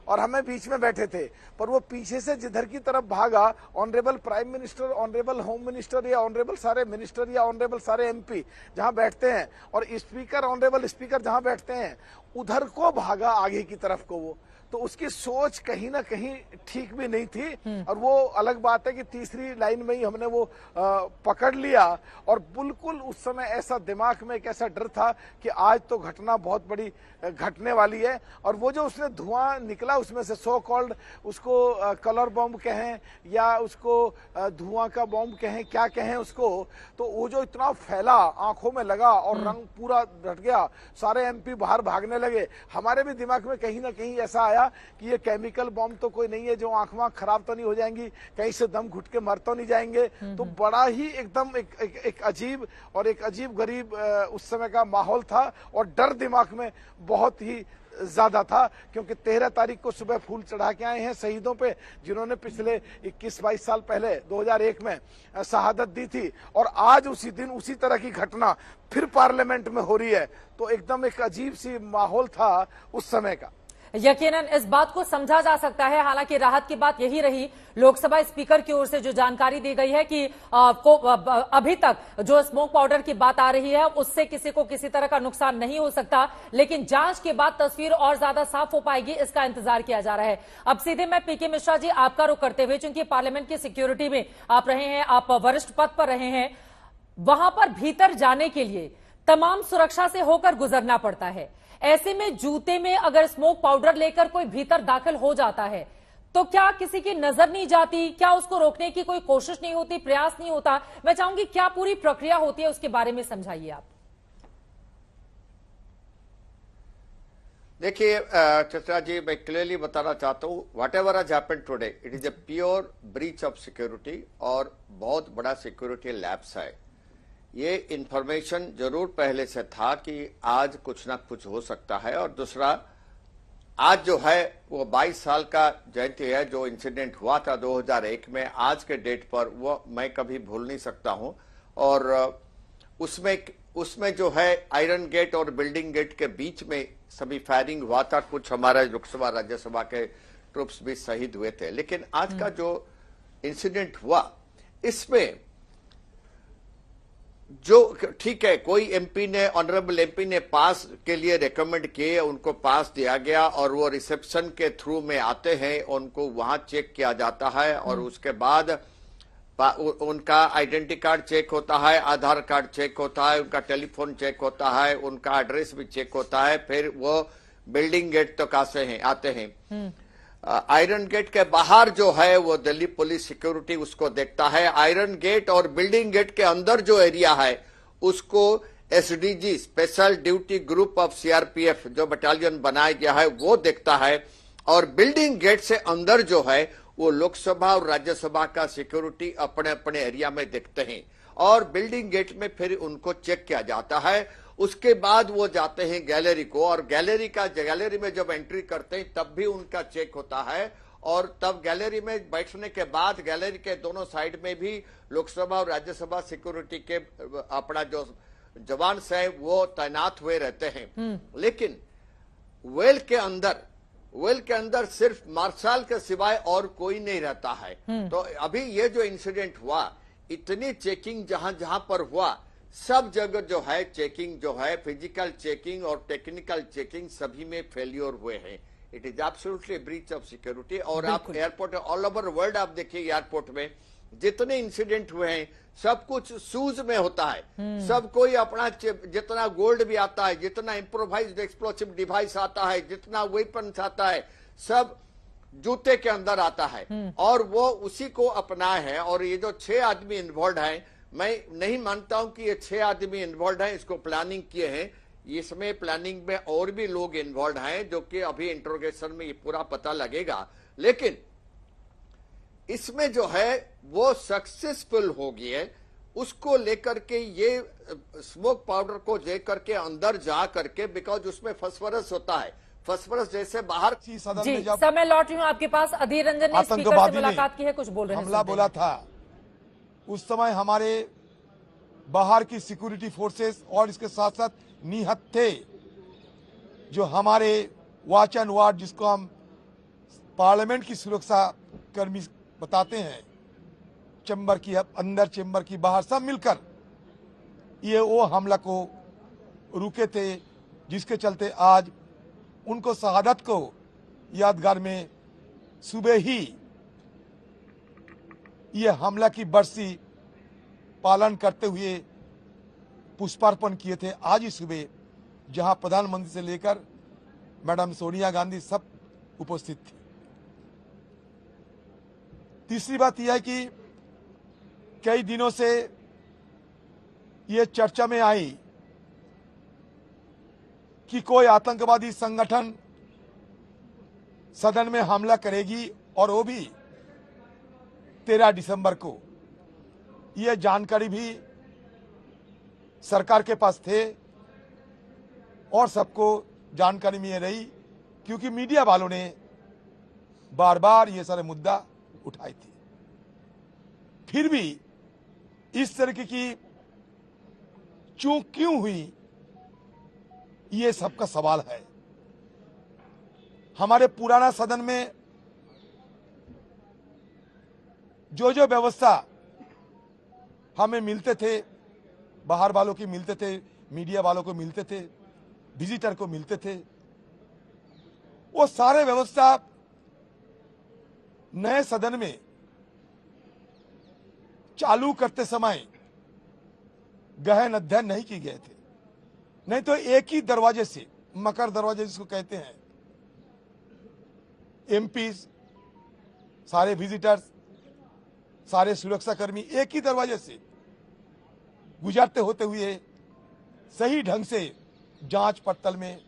और हमें बीच में बैठे थे, पर वो पीछे से जिधर की तरफ भागा, honourable prime minister, honourable home minister या ऑनरेबल सारे मिनिस्टर या ऑनरेबल सारे एमपी जहां बैठते हैं और स्पीकर, ऑनरेबल स्पीकर जहां बैठते हैं, उधर को भागा आगे की तरफ को। वो तो उसकी सोच कहीं ना कहीं ठीक भी नहीं थी। और वो अलग बात है कि तीसरी लाइन में ही हमने वो पकड़ लिया और बिल्कुल उस समय ऐसा दिमाग में एक ऐसा डर था कि आज तो घटना बहुत बड़ी घटने वाली है। और वो जो उसने धुआं निकला उसमें से सो कॉल्ड उसको कलर बॉम्ब कहें या उसको धुआं का बॉम्ब कहें, क्या कहें उसको, तो वो जो इतना फैला आंखों में लगा और रंग पूरा ढट गया, सारे एमपी बाहर भागने लगे। हमारे भी दिमाग में कहीं ना कहीं ऐसा आया कि ये केमिकल बॉम्ब तो कोई नहीं है जो आंख वाँख खराब तो नहीं हो जाएंगी, कहीं से दम घुट के मर तो नहीं जाएंगे। तो बड़ा ही एकदम एक अजीब और एक अजीब गरीब उस समय का माहौल था और डर दिमाग में बहुत ही ज्यादा था, क्योंकि 13 तारीख को सुबह फूल चढ़ा के आए हैं शहीदों पे जिन्होंने पिछले 21-22 साल पहले 2001 में शहादत दी थी। और आज उसी दिन उसी तरह की घटना फिर पार्लियामेंट में हो रही है, तो एकदम एक अजीब सी माहौल था उस समय का। यकीनन इस बात को समझा जा सकता है। हालांकि राहत की बात यही रही, लोकसभा स्पीकर की ओर से जो जानकारी दी गई है कि अभी तक जो स्मोक पाउडर की बात आ रही है उससे किसी को किसी तरह का नुकसान नहीं हो सकता, लेकिन जांच के बाद तस्वीर और ज्यादा साफ हो पाएगी, इसका इंतजार किया जा रहा है। अब सीधे मैं पीके मिश्रा जी आपका रुख करते हुए, चूंकि पार्लियामेंट की सिक्योरिटी में आप रहे हैं, आप वरिष्ठ पद पर रहे हैं, वहां पर भीतर जाने के लिए तमाम सुरक्षा से होकर गुजरना पड़ता है। ऐसे में जूते में अगर स्मोक पाउडर लेकर कोई भीतर दाखिल हो जाता है तो क्या किसी की नजर नहीं जाती? क्या उसको रोकने की कोई कोशिश नहीं होती, प्रयास नहीं होता? मैं चाहूंगी क्या पूरी प्रक्रिया होती है उसके बारे में समझाइए आप। देखिए चित्रा जी, मैं क्लियरली बताना चाहता हूं, what ever has happened today it is a pure breach of security और बहुत बड़ा सिक्योरिटी लैप्स है। ये इंफॉर्मेशन जरूर पहले से था कि आज कुछ ना कुछ हो सकता है। और दूसरा, आज जो है वो 22 साल का जयंती है, जो इंसिडेंट हुआ था 2001 में, आज के डेट पर वो मैं कभी भूल नहीं सकता हूं। और उसमें जो है आयरन गेट और बिल्डिंग गेट के बीच में सभी फायरिंग हुआ था, कुछ हमारे लोकसभा राज्यसभा के ट्रूप्स भी शहीद हुए थे। लेकिन आज का जो इंसिडेंट हुआ इसमें जो ठीक है, कोई एमपी ने, ऑनरेबल एमपी ने पास के लिए रेकमेंड किए, उनको पास दिया गया और वो रिसेप्शन के थ्रू में आते हैं, उनको वहां चेक किया जाता है और उसके बाद उनका आइडेंटिटी कार्ड चेक होता है, आधार कार्ड चेक होता है, उनका टेलीफोन चेक होता है, उनका एड्रेस भी चेक होता है, फिर वो बिल्डिंग गेट तक आते हैं। आयरन गेट के बाहर जो है वो दिल्ली पुलिस सिक्योरिटी उसको देखता है। आयरन गेट और बिल्डिंग गेट के अंदर जो एरिया है उसको SDG, special duty group of CRPF, जो बटालियन बनाया गया है, वो देखता है। और बिल्डिंग गेट से अंदर जो है वो लोकसभा और राज्यसभा का सिक्योरिटी अपने अपने एरिया में देखते हैं और बिल्डिंग गेट में फिर उनको चेक किया जाता है। उसके बाद वो जाते हैं गैलरी को और गैलरी में जब एंट्री करते हैं तब भी उनका चेक होता है और तब गैलरी में बैठने के बाद गैलरी के दोनों साइड में भी लोकसभा और राज्यसभा सिक्योरिटी के अपना जो जवान है वो तैनात हुए रहते हैं। लेकिन वेल के अंदर सिर्फ मार्शल के सिवाय और कोई नहीं रहता है। तो अभी ये जो इंसिडेंट हुआ, इतनी चेकिंग जहां जहां पर हुआ, सब जगह जो है चेकिंग जो है, फिजिकल चेकिंग और टेक्निकल चेकिंग सभी में फेल्योर हुए हैं। It is absolutely breach of security. और आप एयरपोर्ट ऑल ओवर वर्ल्ड आप देखिए, एयरपोर्ट में जितने इंसिडेंट हुए हैं सब कुछ शूज में होता है। सब कोई अपना जितना गोल्ड भी आता है, जितना इम्प्रोवाइज्ड एक्सप्लोसिव डिवाइस आता है, जितना वेपन्स आता है, सब जूते के अंदर आता है और वो उसी को अपनाए है। और ये जो 6 आदमी इन्वॉल्व हैं, मैं नहीं मानता हूं कि ये 6 आदमी इन्वॉल्व हैं, इसको प्लानिंग किए हैं। इसमें प्लानिंग में और भी लोग इन्वॉल्व हैं, जो कि अभी इंट्रोगेशन में ये पूरा पता लगेगा। लेकिन इसमें जो है वो सक्सेसफुल हो गई है, उसको लेकर के ये स्मोक पाउडर को लेकर के अंदर जा करके, बिकॉज उसमें फास्फोरस होता है, फास्फोरस जैसे बाहर जी सर, मैं लौट रही हूँ आपके पास। अधीर रंजन ने स्पीकर से मुलाकात की है, कुछ बोल रहे हैं। हमला बोला था, उस समय हमारे बाहर की सिक्योरिटी फोर्सेस और इसके साथ साथ निहत थे, जो हमारे वॉच एंड वार्ड, जिसको हम पार्लियामेंट की सुरक्षा कर्मी बताते हैं, चैम्बर की अंदर, चैम्बर की बाहर, सब मिलकर ये वो हमला को रुके थे, जिसके चलते आज उनको शहादत को यादगार में सुबह ही ये हमला की बरसी पालन करते हुए पुष्पार्पण किए थे। आज ही सुबह, जहां प्रधानमंत्री से लेकर मैडम सोनिया गांधी सब उपस्थित थी। तीसरी बात यह है कि कई दिनों से ये चर्चा में आई कि कोई आतंकवादी संगठन सदन में हमला करेगी, और वो भी 13 दिसंबर को। ये जानकारी भी सरकार के पास थे और सबको जानकारी में ये रही, क्योंकि मीडिया वालों ने बार बार ये सारे मुद्दा उठाई थी। फिर भी इस तरीके की चूक क्यों हुई, ये सबका सवाल है। हमारे पुराना सदन में जो जो व्यवस्था हमें मिलते थे, बाहर वालों की मिलते थे, मीडिया वालों को मिलते थे, विजिटर को मिलते थे, वो सारे व्यवस्था नए सदन में चालू करते समय गहन अध्ययन नहीं किए गए थे। नहीं तो एक ही दरवाजे से, मकर दरवाजे जिसको कहते हैं, एमपीज, सारे विजिटर्स, सारे सुरक्षाकर्मी एक ही दरवाजे से गुजरते होते हुए सही ढंग से जांच पड़ताल में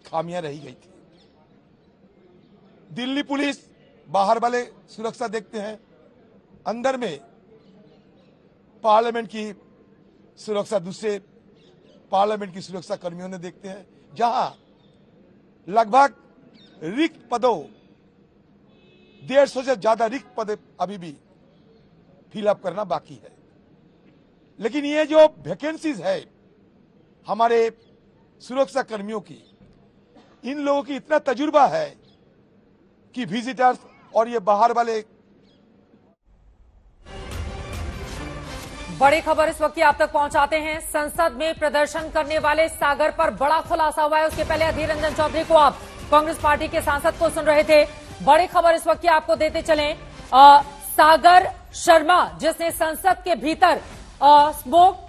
खामियां रही गई थी। दिल्ली पुलिस बाहर वाले सुरक्षा देखते हैं, अंदर में पार्लियामेंट की सुरक्षा दूसरे पार्लियामेंट की सुरक्षा कर्मियों ने देखते हैं, जहां लगभग रिक्त पदों 150 से ज्यादा रिक्त पद अभी भी फिलअप करना बाकी है। लेकिन ये जो वैकेंसीज है हमारे सुरक्षा कर्मियों की, इन लोगों की इतना तजुर्बा है कि विजिटर्स और ये बाहर वाले। बड़ी खबर इस वक्त आप तक पहुंचाते हैं। संसद में प्रदर्शन करने वाले सागर पर बड़ा खुलासा हुआ है। उसके पहले अधीर रंजन चौधरी को, आप कांग्रेस पार्टी के सांसद को सुन रहे थे। बड़ी खबर इस वक्त आपको देते चलें। सागर शर्मा, जिसने संसद के भीतर स्मोक,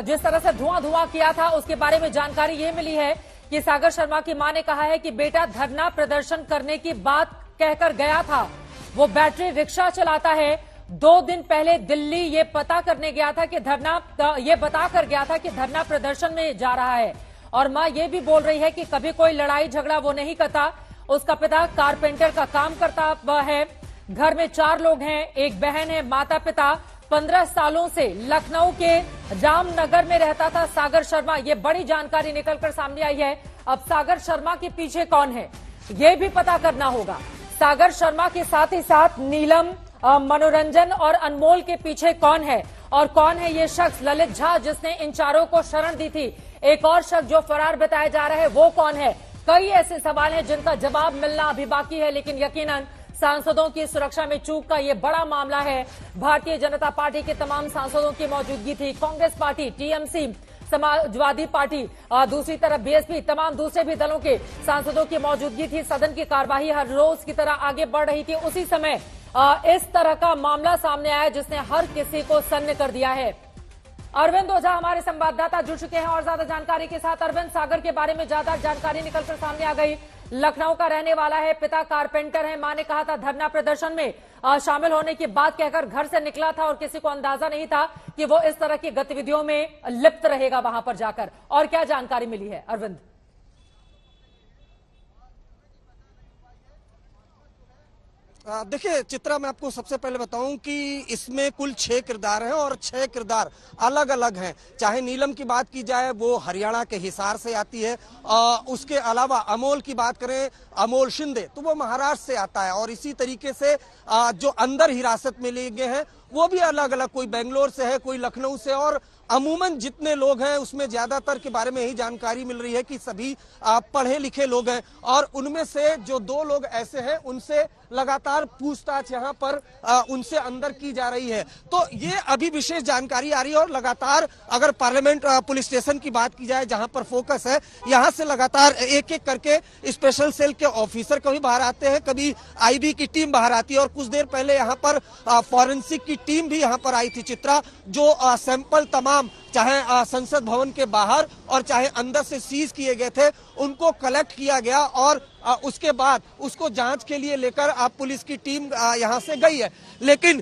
जिस तरह से धुआं किया था, उसके बारे में जानकारी ये मिली है कि सागर शर्मा की मां ने कहा है कि बेटा धरना प्रदर्शन करने की बात कहकर गया था। वो बैटरी रिक्शा चलाता है। 2 दिन पहले दिल्ली ये पता करने गया था कि ये बताकर गया था कि धरना प्रदर्शन में जा रहा है। और मां ये भी बोल रही है कि कभी कोई लड़ाई झगड़ा वो नहीं करता। उसका पिता कारपेंटर का काम करता है। घर में 4 लोग हैं, एक बहन है। माता पिता 15 सालों से लखनऊ के रामनगर में रहता था सागर शर्मा। ये बड़ी जानकारी निकलकर सामने आई है। अब सागर शर्मा के पीछे कौन है, ये भी पता करना होगा। सागर शर्मा के साथ ही साथ नीलम, मनोरंजन और अनमोल के पीछे कौन है और कौन है ये शख्स ललित झा जिसने इन चारों को शरण दी थी? एक और शख्स जो फरार बताया जा रहा है वो कौन है? कई ऐसे सवाल हैं जिनका जवाब मिलना अभी बाकी है, लेकिन यकीनन सांसदों की सुरक्षा में चूक का ये बड़ा मामला है। भारतीय जनता पार्टी के तमाम सांसदों की मौजूदगी थी, Congress party, TMC, Samajwadi party, दूसरी तरफ बीएसपी, तमाम दूसरे भी दलों के सांसदों की मौजूदगी थी। सदन की कार्यवाही हर रोज की तरह आगे बढ़ रही थी। उसी समय इस तरह का मामला सामने आया जिसने हर किसी को सन्न कर दिया है। अरविंद ओझा हमारे संवाददाता जुड़ चुके हैं और ज्यादा जानकारी के साथ। अरविंद, सागर के बारे में ज्यादा जानकारी निकलकर सामने आ गई। लखनऊ का रहने वाला है, पिता कारपेंटर है, मां ने कहा था धरना प्रदर्शन में शामिल होने की बात कहकर घर से निकला था और किसी को अंदाजा नहीं था कि वो इस तरह की गतिविधियों में लिप्त रहेगा वहां पर जाकर। और क्या जानकारी मिली है अरविंद? देखिए चित्रा, मैं आपको सबसे पहले बताऊं कि इसमें कुल 6 किरदार हैं और 6 किरदार अलग अलग हैं। चाहे नीलम की बात की जाए वो हरियाणा के हिसार से आती है, उसके अलावा अमोल की बात करें, अमोल शिंदे, तो वो महाराष्ट्र से आता है। और इसी तरीके से जो अंदर हिरासत में लिए गए हैं वो भी अलग अलग, कोई बेंगलोर से है, कोई लखनऊ से। और अमूमन जितने लोग हैं उसमें ज्यादातर के बारे में यही जानकारी मिल रही है कि सभी पढ़े लिखे लोग हैं। और उनमें से जो 2 लोग ऐसे हैं उनसे लगातार पूछताछ यहाँ पर उनसे अंदर की जा रही है। तो ये अभी विशेष जानकारी आ रही है और लगातार अगर पार्लियामेंट पुलिस स्टेशन की बात की जाए जहाँ पर फोकस है, यहाँ से लगातार एक एक करके स्पेशल सेल के ऑफिसर कभी बाहर आते हैं, कभी आईबी की टीम बाहर आती है। और कुछ देर पहले यहाँ पर फॉरेंसिक की टीम भी यहाँ पर आई थी चित्रा, जो सैंपल तमाम चाहे संसद भवन के बाहर और चाहे अंदर से सीज किए गए थे उनको कलेक्ट किया गया और उसके बाद उसको जांच के लिए लेकर पुलिस की टीम यहां से गई है। लेकिन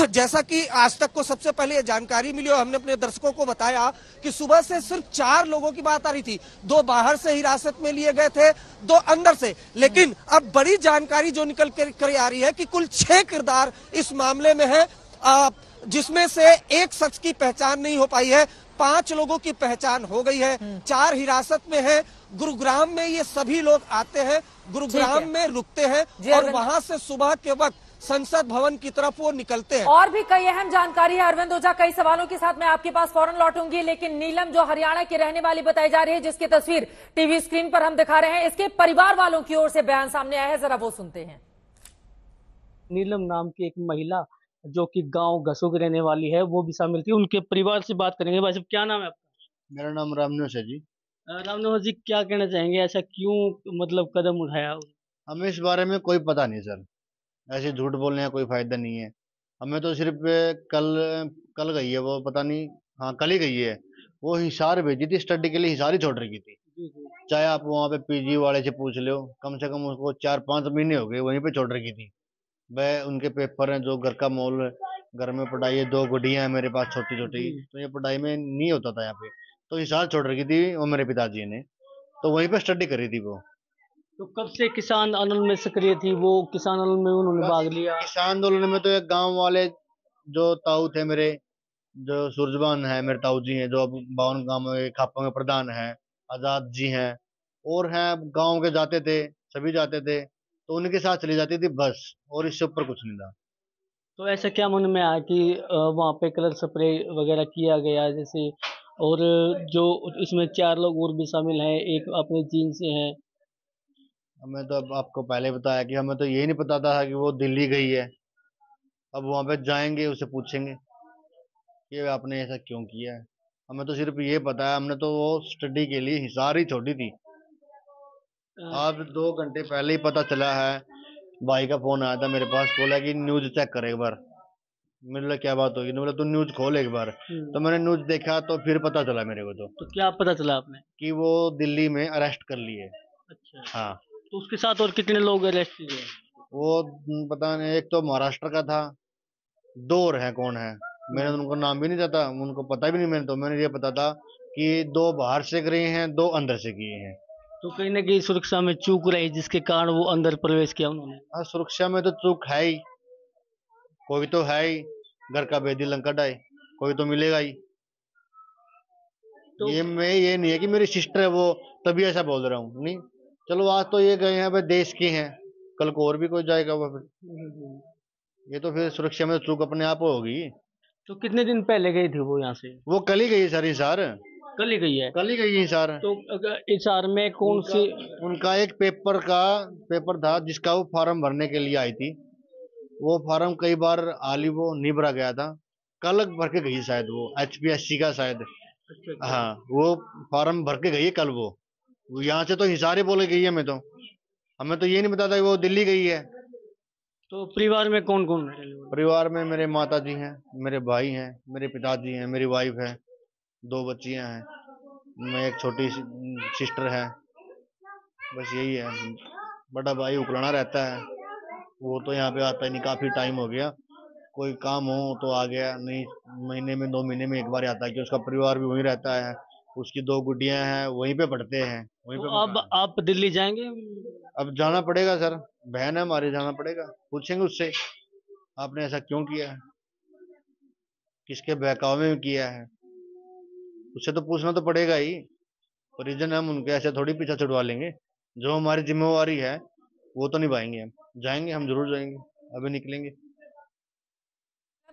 जैसा कि आज तक को सबसे पहले ये जानकारी मिली और हमने अपने दर्शकों को बताया कि सुबह से सिर्फ 4 लोगों की बात आ रही थी, 2 बाहर से हिरासत में लिए गए थे, 2 अंदर से। लेकिन अब बड़ी जानकारी जो निकल कर आ रही है कि कुल 6 किरदार इस मामले में है, जिसमें से एक शख्स की पहचान नहीं हो पाई है, 5 लोगों की पहचान हो गई है, 4 हिरासत में है। गुरुग्राम में ये सभी लोग आते हैं, गुरुग्राम में रुकते हैं और वहां से सुबह के वक्त संसद भवन की तरफ वो निकलते हैं। और भी कई अहम जानकारी है अरविंद ओझा, कई सवालों के साथ मैं आपके पास फौरन लौटूंगी, लेकिन नीलम जो हरियाणा की रहने वाली बताई जा रही है, जिसकी तस्वीर टीवी स्क्रीन पर हम दिखा रहे हैं, इसके परिवार वालों की ओर से बयान सामने आया है, जरा वो सुनते हैं। नीलम नाम की एक महिला जो कि गांव घसू की रहने वाली है वो भी शामिल थी, उनके परिवार से बात करेंगे। भाई साहब, क्या नाम है आपका? मेरा नाम रामनिवास है जी। रामनिवास जी, क्या कहना चाहेंगे, ऐसा क्यों मतलब कदम उठाया? हमें इस बारे में कोई पता नहीं सर, ऐसे झूठ बोलने का कोई फायदा नहीं है। हमें तो सिर्फ कल गई है वो, पता नहीं, हाँ कल ही गई है वो। हिसार भेजी थी स्टडी के लिए, हिसार ही छोड़ रखी थी। चाहे आप वहाँ पे पीजी वाले से पूछ लो, कम से कम उसको 4-5 महीने हो गए वहीं पे छोड़ रखी थी। वह उनके पेपर हैं, जो घर का मोल, घर में पढ़ाई है, 2 गुड़ियां हैं मेरे पास छोटी छोटी, तो ये पढ़ाई में नहीं होता था यहाँ पे, तो हिसार छोड़ रखी थी वो मेरे पिताजी ने, तो वहीं पे स्टडी करी थी वो। तो कब से किसान आंदोलन में सक्रिय थी वो? किसान आंदोलन में उन्होंने भाग लिया? किसान आंदोलन में तो एक गांव वाले जो ताऊ थे मेरे, जो सूरजबान है मेरे ताऊ जी हैं, जो अब 52 गांव में खापा में प्रधान है, आजाद जी हैं और हैं, गांव के जाते थे, सभी जाते थे, तो उनके साथ चली जाती थी बस, और इससे ऊपर कुछ नहीं था। तो ऐसा क्या मन में आया कि वहाँ पे कलर स्प्रे वगैरह किया गया जैसे, और जो इसमें 4 लोग और भी शामिल हैं, एक अपने चीन से हैं? हमें तो अब आपको पहले बताया कि हमें तो यही नहीं पता था कि वो दिल्ली गई है। अब वहां पे जाएंगे, उसे पूछेंगे कि आपने ऐसा क्यों किया है। हमें तो सिर्फ ये पता है, हमने तो वो स्टडी के लिए हिसार ही छोड़ी थी। आज 2 घंटे पहले ही पता चला है, भाई का फोन आया था मेरे पास, बोला कि न्यूज चेक कर एक बार। मेरे लिए क्या बात होगी, बोला तू न्यूज खोल एक बार। तो मैंने न्यूज देखा तो फिर पता चला मेरे को। तो क्या पता चला आपने? कि वो दिल्ली में अरेस्ट कर लिए। अच्छा। हाँ। तो उसके साथ और कितने लोग अरेस्ट किए? वो पता नहीं, एक तो महाराष्ट्र का था, 2 और है, कौन है मैंने उनको नाम भी नहीं पता, उनको पता भी नहीं। मैंने ये पता था कि 2 बाहर से गए हैं, 2 अंदर से किए हैं। तो कहीं ना कहीं सुरक्षा में चूक रही जिसके कारण वो अंदर प्रवेश किया उन्होंने? हाँ, सुरक्षा में तो चूक है ही, कोई तो है ही, घर का बेदी लंकट है, कोई तो मिलेगा ही। तो ये नहीं है कि मेरी सिस्टर है वो तभी ऐसा बोल रहा हूँ, नहीं। चलो आज तो ये गए हैं भाई, देश के हैं, कल को और भी कोई जाएगा वह फिर। ये तो फिर सुरक्षा में चूक अपने आप होगी। तो कितने दिन पहले गई थी वो यहाँ से? वो कल ही गई है सर, हिसार कल ही गई है? कल ही गई है हिसार। तो हिसार में कौन सी? उनका एक पेपर था जिसका वो फॉर्म भरने के लिए आई थी। वो फॉर्म कई बार आली वो नहीं भरा गया था, कल भर के गई शायद, वो HPSC का शायद। हाँ, वो फॉर्म भर के गई है कल। वो यहाँ से तो हिसार ही बोले गई है। हमें तो ये नहीं बताता वो दिल्ली गई है। तो परिवार में कौन कौन है? परिवार में मेरे माता जी हैं, मेरे भाई हैं, मेरे पिताजी हैं, मेरी वाइफ है, 2 बच्चियां हैं, मैं एक छोटी सिस्टर है, बस यही है। बड़ा भाई उकलाना रहता है, वो तो यहाँ पे आता ही नहीं, काफी टाइम हो गया। कोई काम हो तो आ गया, नहीं महीने में 2 महीने में एक बार आता है कि उसका परिवार भी वहीं रहता है। उसकी 2 गुड्डियां हैं, वहीं पे पढ़ते हैं, वहीं पे। अब आप दिल्ली जाएंगे? अब जाना पड़ेगा सर, बहन है हमारी, जाना पड़ेगा। पूछेंगे उससे आपने ऐसा क्यों किया है, किसके बहकावे में किया है, उससे तो पूछना तो पड़ेगा ही। रीजन हम उनके ऐसे थोड़ी पीछा छुड़वा लेंगे। जो हमारी जिम्मेवारी है वो तो निभाएंगे। हम जाएंगे, हम जरूर जाएंगे, अभी निकलेंगे।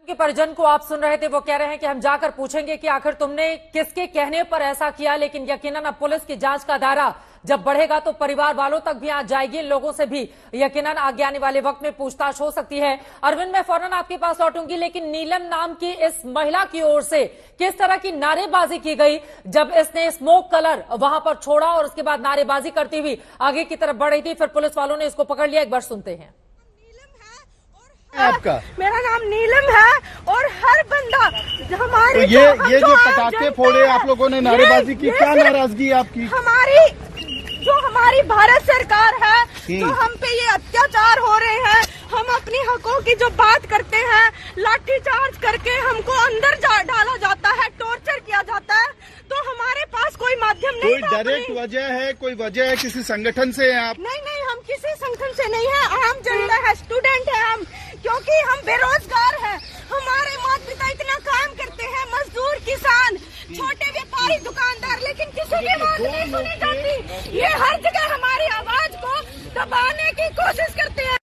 के परिजन को आप सुन रहे थे, वो कह रहे हैं कि हम जाकर पूछेंगे कि आखिर तुमने किसके कहने पर ऐसा किया। लेकिन यकीनन अब पुलिस की जांच का दायरा जब बढ़ेगा तो परिवार वालों तक भी आ जाएगी, लोगों से भी यकीनन आगे आने वाले वक्त में पूछताछ हो सकती है। अरविंद, मैं फौरन आपके पास लौटूंगी, लेकिन नीलम नाम की इस महिला की ओर से किस तरह की नारेबाजी की गई जब इसने स्मोक कलर वहां पर छोड़ा और उसके बाद नारेबाजी करती हुई आगे की तरफ बढ़ रही थी, फिर पुलिस वालों ने इसको पकड़ लिया। एक बार सुनते हैं। आपका? मेरा नाम नीलम है और हर बंदा हमारी तो ये जो पटाखे फोड़े आप लोगों ने, नारेबाजी की, क्या नाराजगी आपकी? हमारी भारत सरकार है, जो हम पे ये अत्याचार हो रहे हैं, हम अपनी हकों की जो बात करते हैं, लाठीचार्ज करके हमको अंदर डाला जाता है, टॉर्चर किया जाता है, तो हमारे पास कोई माध्यम नहीं। कोई डायरेक्ट वजह है, कोई वजह है, किसी संगठन से हैं आप? नहीं, हम किसी संगठन से नहीं है, आम जनता है, स्टूडेंट है हम, क्योंकि हम बेरोजगार हैं। हमारे माता पिता इतना काम करते हैं, मजदूर, किसान, छोटे व्यापारी, दुकानदार, लेकिन किसी की बात नहीं सुनी जाती। ये हर जगह हमारी आवाज को दबाने की कोशिश करते हैं।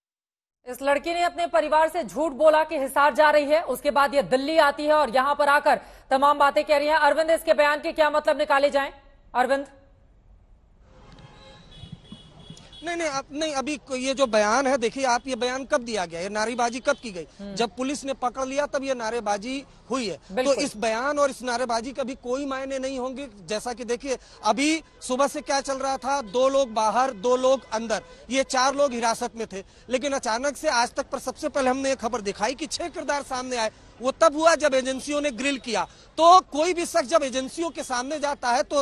इस लड़की ने अपने परिवार से झूठ बोला कि हिसार जा रही है, उसके बाद ये दिल्ली आती है और यहां पर आकर तमाम बातें कह रही है। अरविंद, इसके बयान के क्या मतलब निकाले जाएं? अरविंद? नहीं, अभी ये जो बयान है, देखिए आप, ये बयान कब दिया गया, ये नारेबाजी कब की गई? जब पुलिस ने पकड़ लिया तब ये नारेबाजी हुई है। तो इस बयान और इस नारेबाजी का भी कोई मायने नहीं होंगे। जैसा कि देखिए अभी सुबह से क्या चल रहा था, 2 लोग बाहर, 2 लोग अंदर, ये 4 लोग हिरासत में थे। लेकिन अचानक से आज तक पर सबसे पहले हमने ये खबर दिखाई कि 6 किरदार सामने आए। वो तब हुआ जब एजेंसियों ने ग्रिल किया। तो कोई भी शख्स जब एजेंसियों के सामने जाता है तो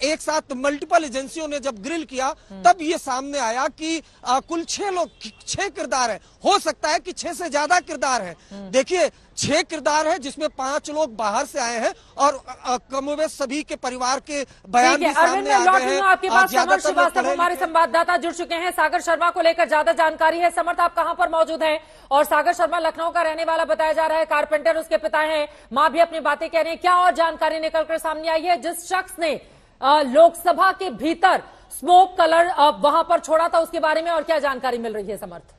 एक साथ मल्टीपल एजेंसियों ने जब ग्रिल किया तब ये सामने आया कि कुल 6 किरदार है। हो सकता है कि 6 से ज्यादा किरदार है। देखिए 6 किरदार है, जिसमें 5 लोग बाहर से आए हैं और कमोबेश सभी के परिवार के बयान भी सामने आ गए हैं। आपके पास समर श्रीवास्तव हमारे संवाददाता जुड़ चुके हैं, सागर शर्मा को लेकर ज्यादा जानकारी है। समर्थ, आप कहां पर मौजूद हैं? और सागर शर्मा लखनऊ का रहने वाला बताया जा रहा है, कारपेंटर उसके पिता हैं, मां भी अपनी बातें कह रही है। क्या और जानकारी निकलकर सामने आई है? जिस शख्स ने लोकसभा के भीतर स्मोक कलर वहां पर छोड़ा था, उसके बारे में और क्या जानकारी मिल रही है? समर्थ?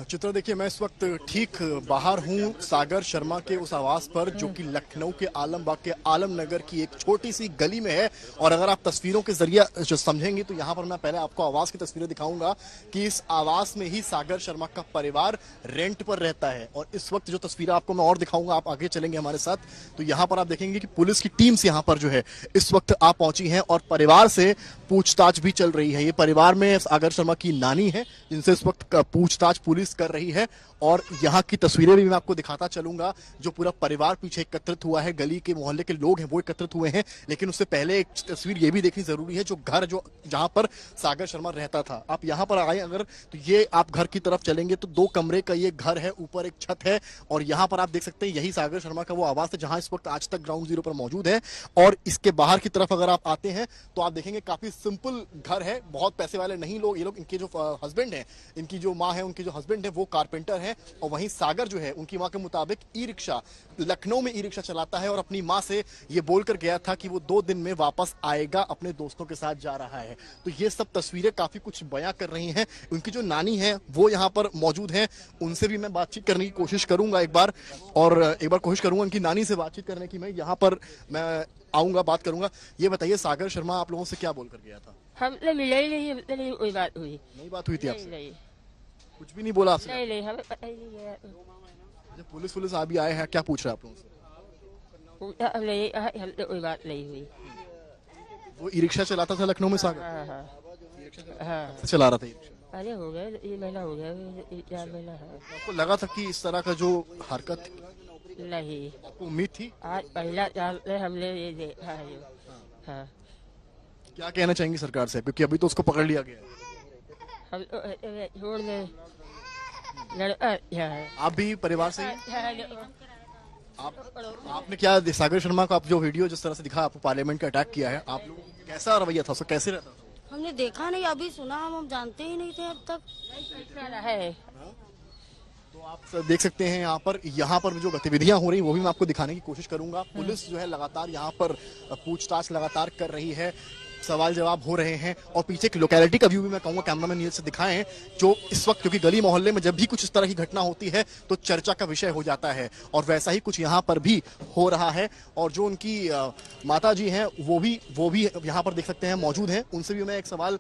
चित्र, देखिए मैं इस वक्त ठीक बाहर हूं सागर शर्मा के उस आवास पर, जो कि लखनऊ के आलमबाग के आलम नगर की एक छोटी सी गली में है। और अगर आप तस्वीरों के जरिए जो समझेंगे तो यहाँ पर मैं पहले आपको आवास की तस्वीरें दिखाऊंगा कि इस आवास में ही सागर शर्मा का परिवार रेंट पर रहता है। और इस वक्त जो तस्वीरें आपको मैं और दिखाऊंगा, आप आगे चलेंगे हमारे साथ, तो यहाँ पर आप देखेंगे कि पुलिस की टीम से यहाँ पर जो है इस वक्त आप पहुंची है और परिवार से पूछताछ भी चल रही है। ये परिवार में सागर शर्मा की नानी है, जिनसे इस वक्त पूछताछ पुलिस कर रही है। और यहाँ की तस्वीरें भी मैं आपको दिखाता चलूंगा। जो पूरा परिवार पीछे एकत्रित हुआ है, गली के मोहल्ले के लोग हैं वो एकत्रित हुए हैं। लेकिन उससे पहले एक तस्वीर ये भी देखनी जरूरी है, जो घर जो जहां पर सागर शर्मा रहता था। आप यहाँ पर आए अगर, तो ये आप घर की तरफ चलेंगे तो 2 कमरे का ये घर है, ऊपर एक छत है और यहाँ पर आप देख सकते हैं यही सागर शर्मा का वो आवास है जहां इस वक्त आज तक ग्राउंड जीरो पर मौजूद है। और इसके बाहर की तरफ अगर आप आते हैं तो आप देखेंगे काफी सिंपल घर है, बहुत पैसे वाले नहीं लोग, ये लोग, इनके जो हस्बैंड है, इनकी जो माँ है, उनके जो हस्बैंड हस्बैंड है वो कारपेंटर है, और वहीं सागर जो है उनकी मां के मुताबिक ई रिक्शा, लखनऊ में ई रिक्शा चलाता है और अपनी मां से ये बोलकर गया था कि वो 2 दिन में वापस आएगा, अपने दोस्तों के साथ जा रहा है। तो ये सब तस्वीरें काफी कुछ बयां कर रही हैं। उनकी जो नानी है वो यहाँ पर मौजूद है, उनसे भी मैं बातचीत करने की कोशिश करूंगा एक बार कोशिश करूंगा उनकी नानी से बातचीत करने की। मैं यहाँ पर आऊंगा, बात करूंगा। ये बताइए सागर शर्मा आप लोगों से क्या बोलकर गया था? हमने मिला ही नहीं, कोई बात हुई नहीं। बात हुई थी आपसे? नहीं, कुछ भी नहीं बोला आपसे? नहीं, हमें पता ही नहीं है। पुलिस अभी आए हैं, क्या पूछ रहे हैं आप लोगों से? हमसे कोई बात नहीं हुई। वो ई रिक्शा चलाता था लखनऊ में सागर? हाँ। चला रहा था ई रिक्शा? अरे हो गया, ये महीना हो गया, 4 महीना है। आपको लगा था कि इस तरह का जो हरकत? नहीं। आपको उम्मीद थी? आज पहला साल में हमने ये देखा है। हाँ। क्या कहना चाहेंगे सरकार से, क्योंकि अभी तो उसको पकड़ लिया गया है? हम छोड़ दें, लड़का है। आप भी परिवार से? आपने क्या सागर शर्मा का आप जो वीडियो जिस तरह से दिखा, आपको पार्लियामेंट का अटैक किया है, आप लोगों का कैसा रवैया था, उसको कैसे रहता था? हमने देखा नहीं, अभी सुना, हम जानते ही नहीं थे अब तक है। तो आप देख सकते हैं यहाँ पर जो गतिविधियां हो रही वो भी मैं आपको दिखाने की कोशिश करूंगा। पुलिस जो है लगातार यहाँ पर पूछताछ लगातार कर रही है, सवाल जवाब हो रहे हैं, और पीछे की लोकेलिटी का व्यू भी मैं कहूंगा कैमरामैन नील से दिखाएं, जो इस वक्त, क्योंकि गली मोहल्ले में जब भी कुछ इस तरह की घटना होती है तो चर्चा का विषय हो जाता है, और वैसा ही कुछ यहाँ पर भी हो रहा है। और जो उनकी माता जी हैं वो भी यहाँ पर देख सकते हैं मौजूद हैं, उनसे भी मैं एक सवाल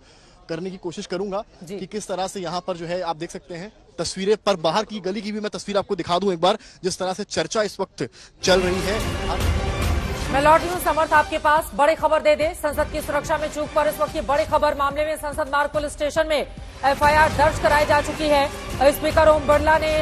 करने की कोशिश करूंगा कि किस तरह से यहाँ पर जो है आप देख सकते हैं तस्वीरें, पर बाहर की गली की भी मैं तस्वीर आपको दिखा दूं एक बार, जिस तरह से चर्चा इस वक्त चल रही है। मैं लौट रही हूं समर्थ आपके पास। बड़ी खबर दे दे, संसद की सुरक्षा में चूक पर इस वक्त की बड़ी खबर। मामले में संसद मार्ग पुलिस स्टेशन में एफआईआर दर्ज कराई जा चुकी है। स्पीकर ओम बिरला ने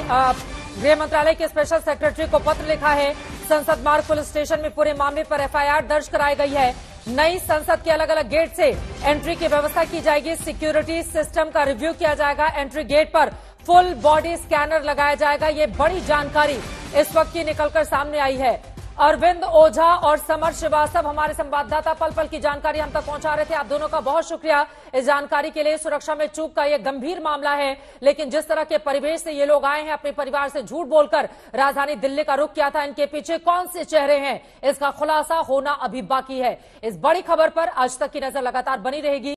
गृह मंत्रालय के स्पेशल सेक्रेटरी को पत्र लिखा है। संसद मार्ग पुलिस स्टेशन में पूरे मामले पर एफआईआर दर्ज कराई गई है। नई संसद के अलग अलग गेट से एंट्री की व्यवस्था की जाएगी। सिक्योरिटी सिस्टम का रिव्यू किया जाएगा। एंट्री गेट पर फुल बॉडी स्कैनर लगाया जाएगा। ये बड़ी जानकारी इस वक्त की निकलकर सामने आई है। अरविंद ओझा और समर श्रीवास्तव हमारे संवाददाता पल पल की जानकारी हम तक पहुंचा रहे थे। आप दोनों का बहुत शुक्रिया इस जानकारी के लिए। सुरक्षा में चूक का यह गंभीर मामला है, लेकिन जिस तरह के परिवेश से ये लोग आए हैं, अपने परिवार से झूठ बोलकर राजधानी दिल्ली का रुख किया था, इनके पीछे कौन से चेहरे हैं, इसका खुलासा होना अभी बाकी है। इस बड़ी खबर पर आज तक की नजर लगातार बनी रहेगी।